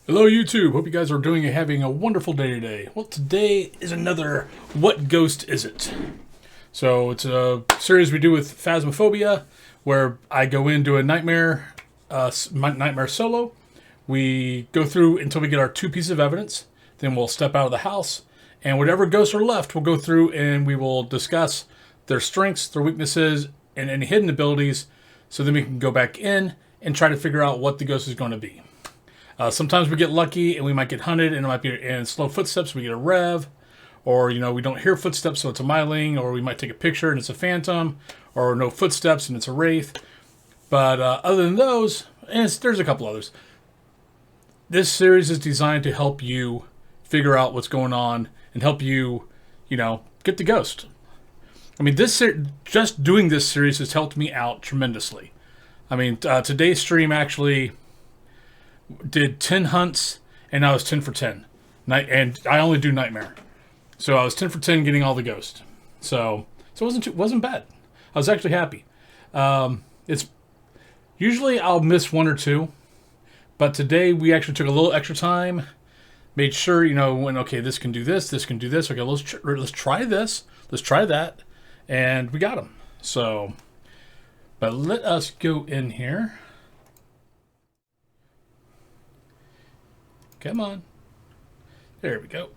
Hello YouTube, hope you guys are having a wonderful day today. Well, today is another What Ghost Is It? So it's a series we do with Phasmophobia, where I go into a nightmare solo. We go through until we get our two pieces of evidence, then we'll step out of the house, and whatever ghosts are left, we'll go through and we will discuss their strengths, their weaknesses, and any hidden abilities, so then we can go back in and try to figure out what the ghost is going to be. Sometimes we get lucky and we might get hunted, and it might be in slow footsteps, we get a rev, or we don't hear footsteps, so it's a myling, or we might take a picture and it's a phantom, or no footsteps and it's a wraith. But other than those, and there's a couple others, this series is designed to help you figure out what's going on and help you, get the ghost. I mean, just doing this series has helped me out tremendously. I mean, today's stream actually did 10 hunts, and I was 10 for 10. And I only do Nightmare. So I was 10 for 10 getting all the ghost. So it wasn't bad. I was actually happy. It's usually I'll miss one or two, but today we actually took a little extra time, made sure, okay, this can do this can do this. Okay, let's try this, let's try that, and we got them. So, but let us go in here. Come on. There we go.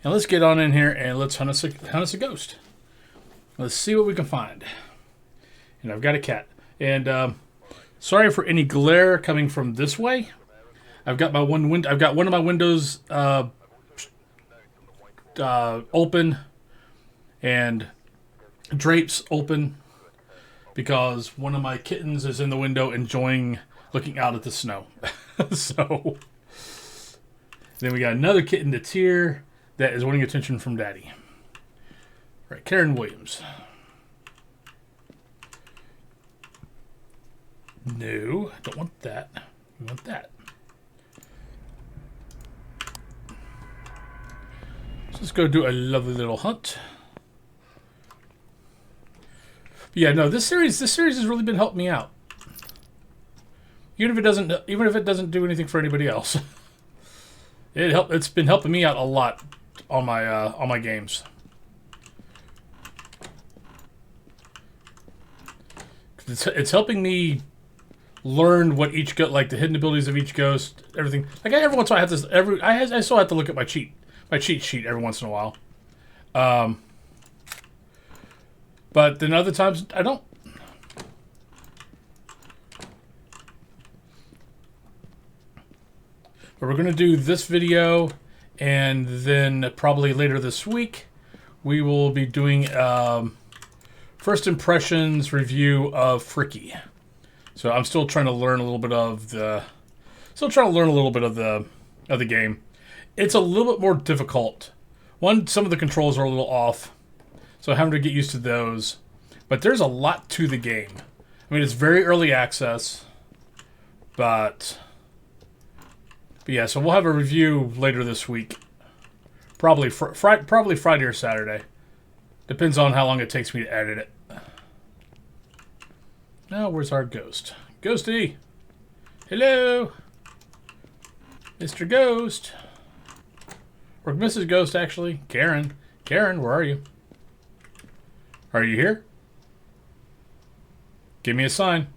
And let's get on in here and let's hunt us a ghost. Let's see what we can find. And I've got a cat. And sorry for any glare coming from this way. I've got one of my windows open and drapes open because one of my kittens is in the window enjoying looking out at the snow. So then we got another kitten that's here that is wanting attention from Daddy. Right, Karen Williams. No, I don't want that. We want that. So let's go do a lovely little hunt. But yeah, no, this series has really been helping me out. Even if it doesn't do anything for anybody else. It's been helping me out a lot on my games. It's helping me learn what each like the hidden abilities of each ghost, everything. Like every once in a while I still have to look at my cheat sheet every once in a while. But then other times I don't. But we're going to do this video, and then probably later this week, we will be doing first impressions review of Fricky. So I'm still trying to learn a little bit of the game. It's a little bit more difficult. Some of the controls are a little off, so I'm having to get used to those. But there's a lot to the game. I mean, it's very early access, but yeah, so we'll have a review later this week. Probably Friday or Saturday. Depends on how long it takes me to edit it. Now, where's our ghost? Ghosty! Hello! Mr. Ghost! Or Mrs. Ghost, actually. Karen. Karen, where are you? Are you here? Give me a sign.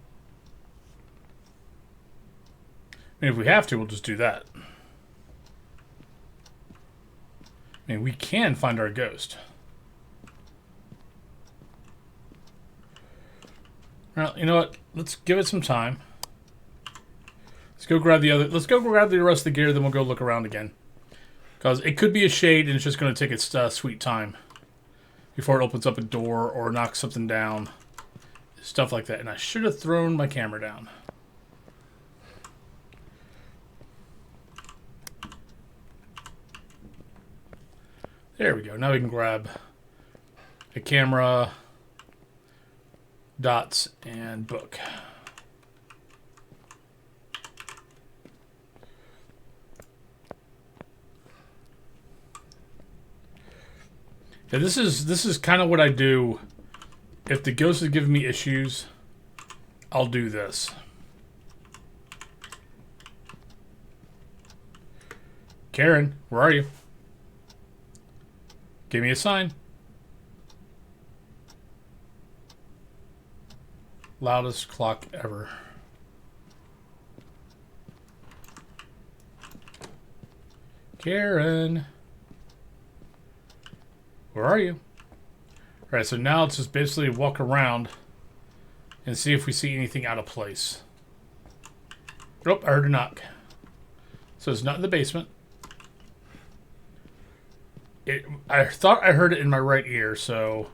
I mean, if we have to, we'll just do that. I mean, we can find our ghost. Well, you know what? Let's give it some time. Let's go grab the rest of the gear, then we'll go look around again. Because it could be a shade, and it's just going to take its sweet time before it opens up a door or knocks something down. Stuff like that. And I should have thrown my camera down. There we go. Now we can grab a camera, dots, and book. Yeah, this is kind of what I do. If the ghost is giving me issues, I'll do this. Karen, where are you? Give me a sign. Loudest clock ever. Karen. Where are you? Alright, so now let's just basically walk around and see if we see anything out of place. Oh, I heard a knock. So it's not in the basement. I thought I heard it in my right ear, so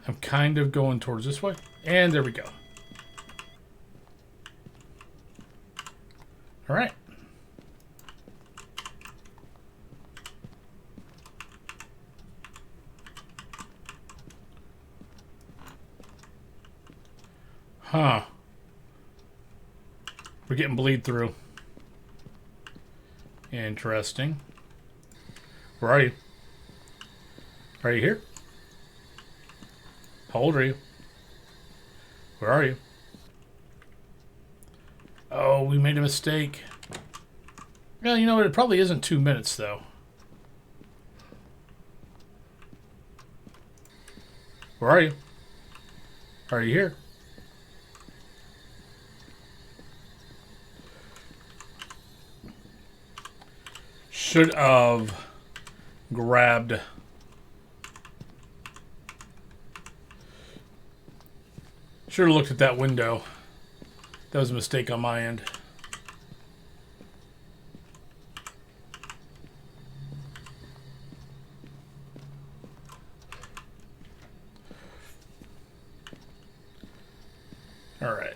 I'm kind of going towards this way. And there we go. Alright. Huh. We're getting bleed through. Interesting. Where are you? Are you here? How old are you? Where are you? Oh, we made a mistake. Well, you know what? It probably isn't 2 minutes, though. Where are you? Are you here? Should have grabbed... Should have looked at that window. That was a mistake on my end. Alright.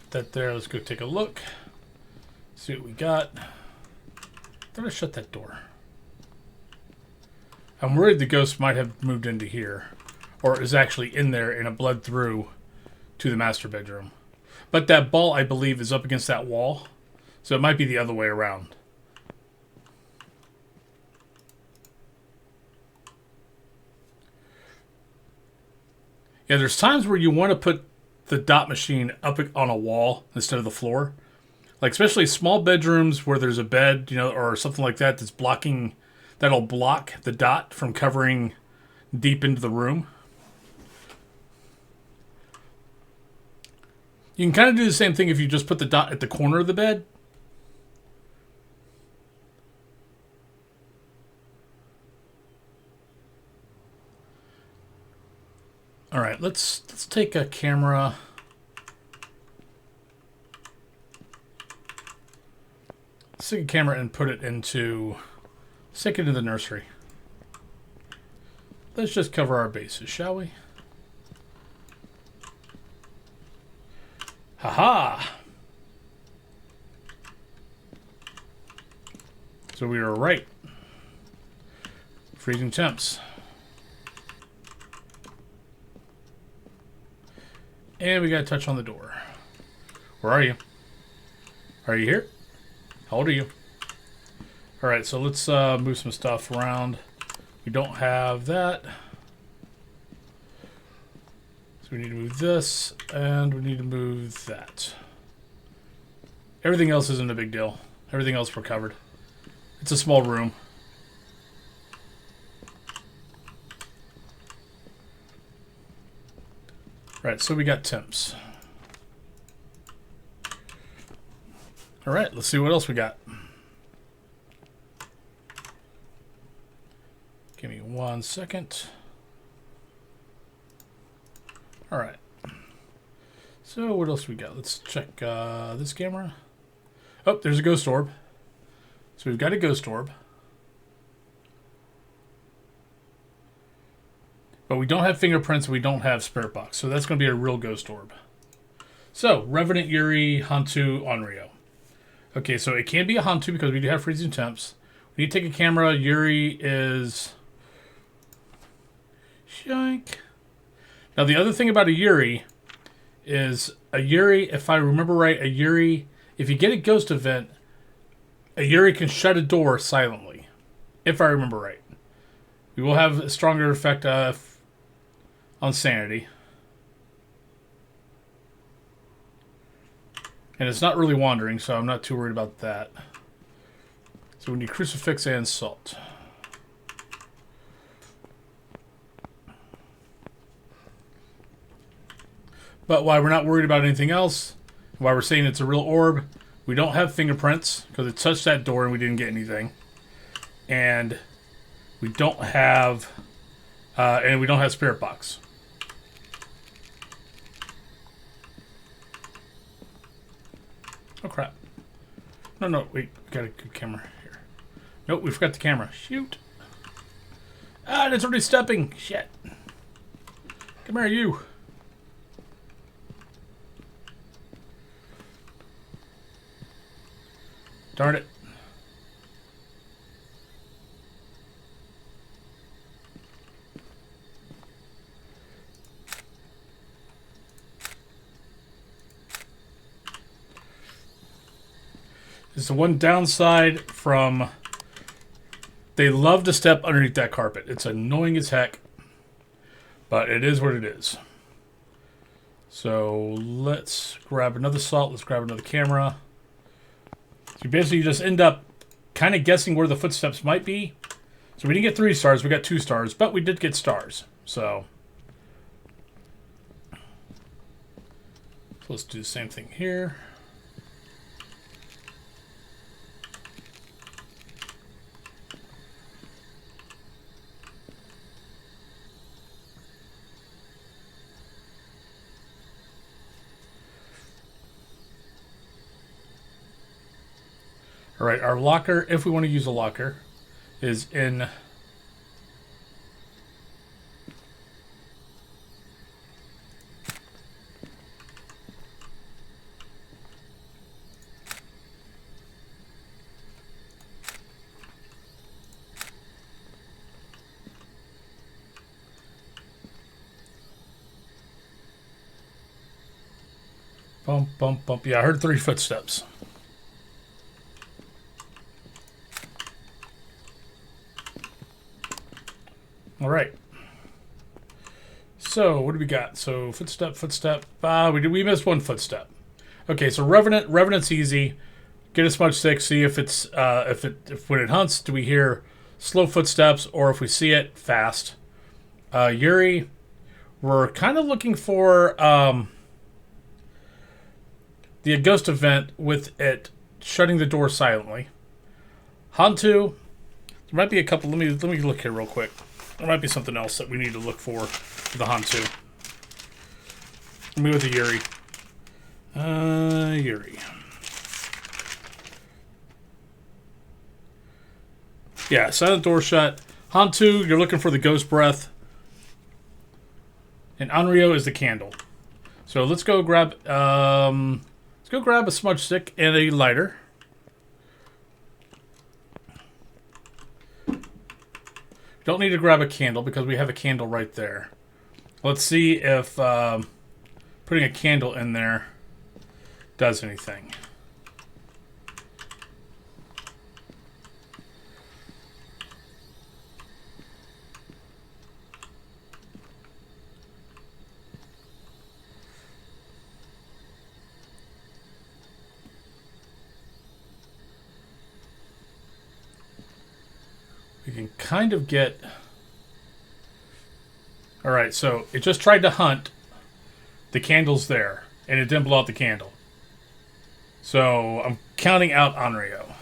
That there, let's go take a look. See what we got. Thought I shut that door. I'm worried the ghost might have moved into here. Or is actually in there and it bled through to the master bedroom. But that ball, I believe, is up against that wall. So it might be the other way around. Yeah, there's times where you want to put the dot machine up on a wall instead of the floor. Like, especially small bedrooms where there's a bed, you know, or something like that that's blocking, that'll block the dot from covering deep into the room. You can kind of do the same thing if you just put the dot at the corner of the bed. All right, let's take a camera. Let's take a camera and put it into, stick it into the nursery. Let's just cover our bases, shall we? Haha! So we were right. Freezing temps. And we got to touch on the door. Where are you? Are you here? How old are you? Alright, so let's move some stuff around. We don't have that. So we need to move this, and we need to move that. Everything else isn't a big deal. Everything else we're covered. It's a small room. Right, so we got temps. Alright, let's see what else we got. Give me 1 second. Alright. So what else we got? Let's check this camera. Oh, there's a ghost orb. So we've got a ghost orb. But we don't have fingerprints, we don't have spirit box. So that's going to be a real ghost orb. So, Revenant, Yurei, Hantu, Onryo. Okay, so it can be a Hantu because we do have freezing temps. We need to take a camera. Yurei is... Shank. Now, the other thing about a Yurei is a Yurei, if I remember right, a Yurei, if you get a ghost event, a Yurei can shut a door silently. If I remember right. We will have a stronger effect on sanity. And it's not really wandering, so I'm not too worried about that. So we need crucifix and salt. But why we're not worried about anything else, why we're saying it's a real orb, we don't have fingerprints because it touched that door and we didn't get anything. And we don't have spirit box. Oh crap. No, wait, we got a good camera here. Nope, we forgot the camera. Shoot. Ah, it's already stepping. Shit. Come here, you. Darn it. It's the one downside from... They love to step underneath that carpet. It's annoying as heck. But it is what it is. So let's grab another salt. Let's grab another camera. So you basically just end up kind of guessing where the footsteps might be. So we didn't get 3 stars. We got 2 stars. But we did get stars. So let's do the same thing here. All right, our locker, if we want to use a locker, is in... Bump, bump, bump. Yeah, I heard 3 footsteps. All right. So what do we got? So footstep. We missed 1 footstep. Okay, so Revenant's easy. Get a smudge stick. See if it's if when it hunts, do we hear slow footsteps, or if we see it fast. Yurei, we're kind of looking for the ghost event with it shutting the door silently. Hantu, there might be a couple. Let me look here real quick. There might be something else that we need to look for the Hantu. Let me with the Yurei. Yurei. Yeah, silent door shut. Hantu, you're looking for the ghost breath. And Onryo is the candle. So let's go grab a smudge stick and a lighter. Don't need to grab a candle because we have a candle right there. Let's see if putting a candle in there does anything. We can kind of get... Alright, so it just tried to hunt. The candle's there, and it didn't blow out the candle. So I'm counting out Onryo.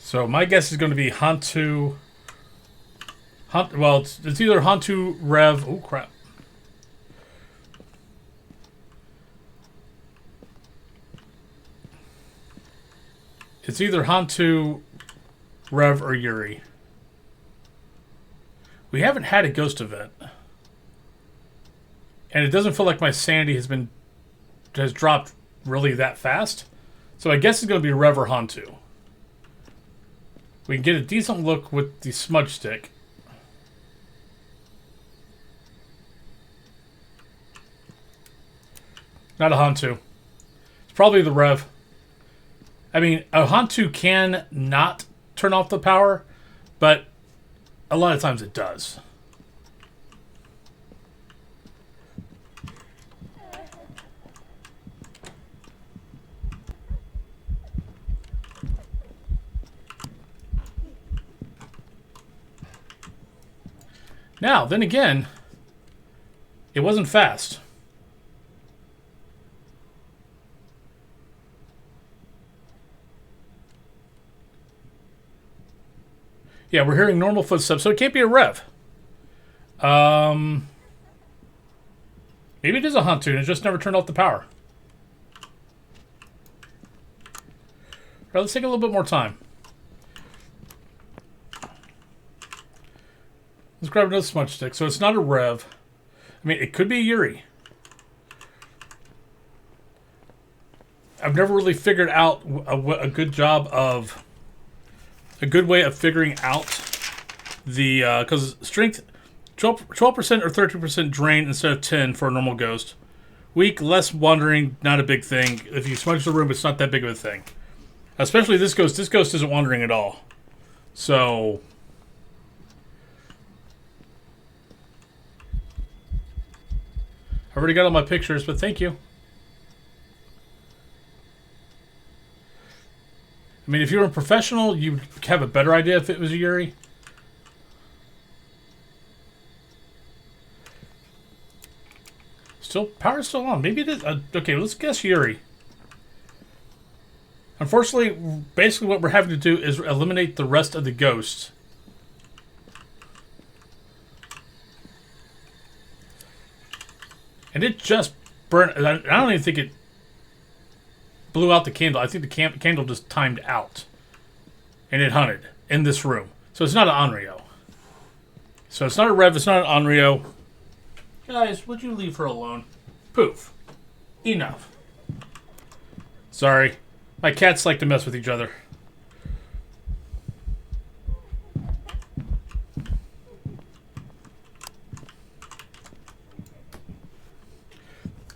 So my guess is going to be Hantu... Well, it's either Hantu, Rev... Oh, crap. It's either Hantu, Rev, or Yurei. We haven't had a ghost event. And it doesn't feel like my sanity has dropped really that fast. So I guess it's going to be Rev or Hantu. We can get a decent look with the smudge stick. Not a Hantu. It's probably the Rev. I mean, a Hantu can not turn off the power, but a lot of times it does. Now, then again, it wasn't fast. Yeah, we're hearing normal footsteps, so it can't be a Rev. Maybe it is a Hantu and it just never turned off the power. All right, let's take a little bit more time. Let's grab another smudge stick. So it's not a Rev. I mean, it could be a Yurei. I've never really figured out a good job of... a good way of figuring out the... because strength... 12% or 13% drain instead of 10 for a normal ghost. Weak, less wandering, not a big thing. If you smudge the room, it's not that big of a thing. Especially this ghost. This ghost isn't wandering at all. So... I already got all my pictures, but thank you. I mean, if you were a professional, you'd have a better idea if it was a Yurei. Still, power's still on. Maybe it is. Okay, let's guess Yurei. Unfortunately, basically what we're having to do is eliminate the rest of the ghosts. And it just burned. I don't even think it blew out the candle. I think the candle just timed out. And it hunted in this room. So it's not an Onryo. So it's not a Rev, it's not an Onryo. Guys, would you leave her alone? Poof. Enough. Sorry. My cats like to mess with each other.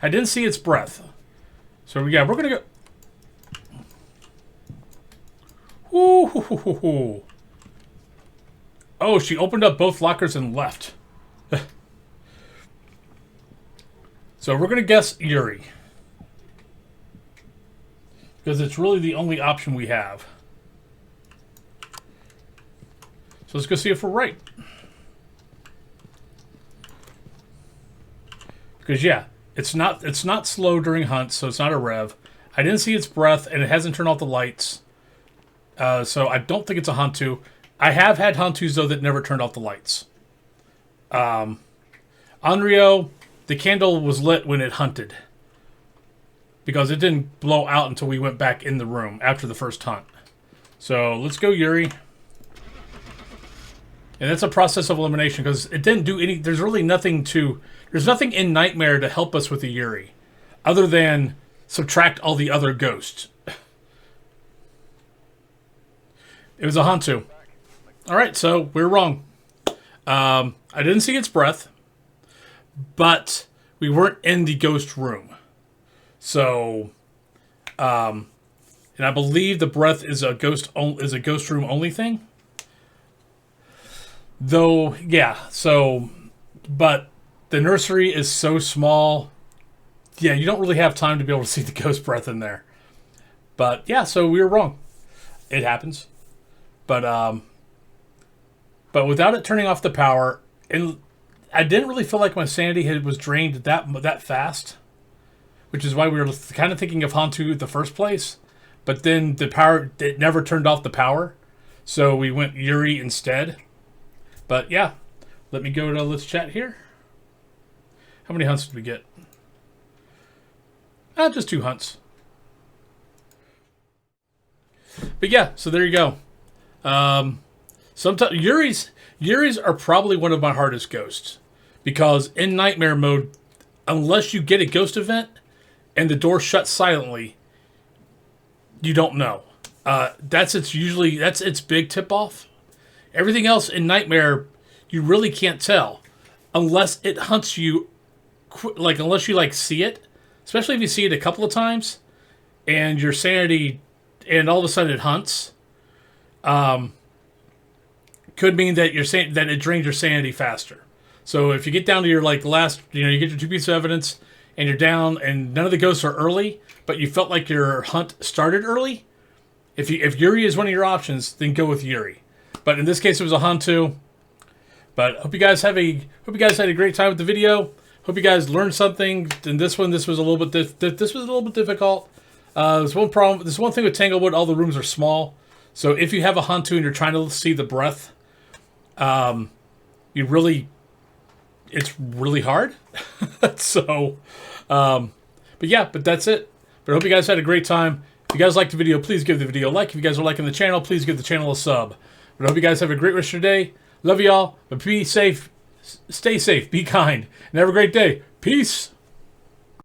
I didn't see its breath. So yeah, we're gonna go... Ooh. Oh, she opened up both lockers and left. So we're going to guess Yurei. Because it's really the only option we have. So let's go see if we're right. Because yeah, it's not slow during hunts, so it's not a Rev. I didn't see its breath, and it hasn't turned off the lights. So I don't think it's a Hantu. I have had Hantus, though, that never turned off the lights. Onryo, the candle was lit when it hunted. Because it didn't blow out until we went back in the room after the first hunt. So let's go Yurei. And that's a process of elimination, because it didn't do any... There's really nothing to... There's nothing in Nightmare to help us with the Yurei. Other than subtract all the other ghosts. It was a Hantu. Alright, so we're wrong. I didn't see its breath. But we weren't in the ghost room. So, and I believe the breath is a ghost room only thing. Though, yeah, so, but the nursery is so small. Yeah, you don't really have time to be able to see the ghost breath in there. But yeah, so we were wrong. It happens. But without it turning off the power, and I didn't really feel like my sanity was drained that fast, which is why we were kind of thinking of Hantu in the first place. But then the power, it never turned off the power, so we went Yurei instead. But yeah, let me go to let's chat here. How many hunts did we get? Just 2 hunts. But yeah, so there you go. Sometimes Yurei's are probably one of my hardest ghosts, because in Nightmare mode, unless you get a ghost event and the door shuts silently, you don't know. That's its big tip off. Everything else in Nightmare, you really can't tell unless it hunts you, unless you see it, especially if you see it a couple of times and your sanity, and all of a sudden it hunts. Could mean that that it drains your sanity faster. So if you get down to your last, you get your 2 pieces of evidence and you're down, and none of the ghosts are early, but you felt like your hunt started early. If Yurei is one of your options, then go with Yurei. But in this case, it was a Hantu. But hope you guys had a great time with the video. Hope you guys learned something. In this one, this was a little bit difficult. There's one problem. There's one thing with Tanglewood. All the rooms are small. So if you have a Hantu and you're trying to see the breath, it's really hard. So, but that's it. But I hope you guys had a great time. If you guys liked the video, please give the video a like. If you guys are liking the channel, please give the channel a sub. But I hope you guys have a great rest of your day. Love y'all. But be safe. Stay safe. Be kind. And have a great day. Peace.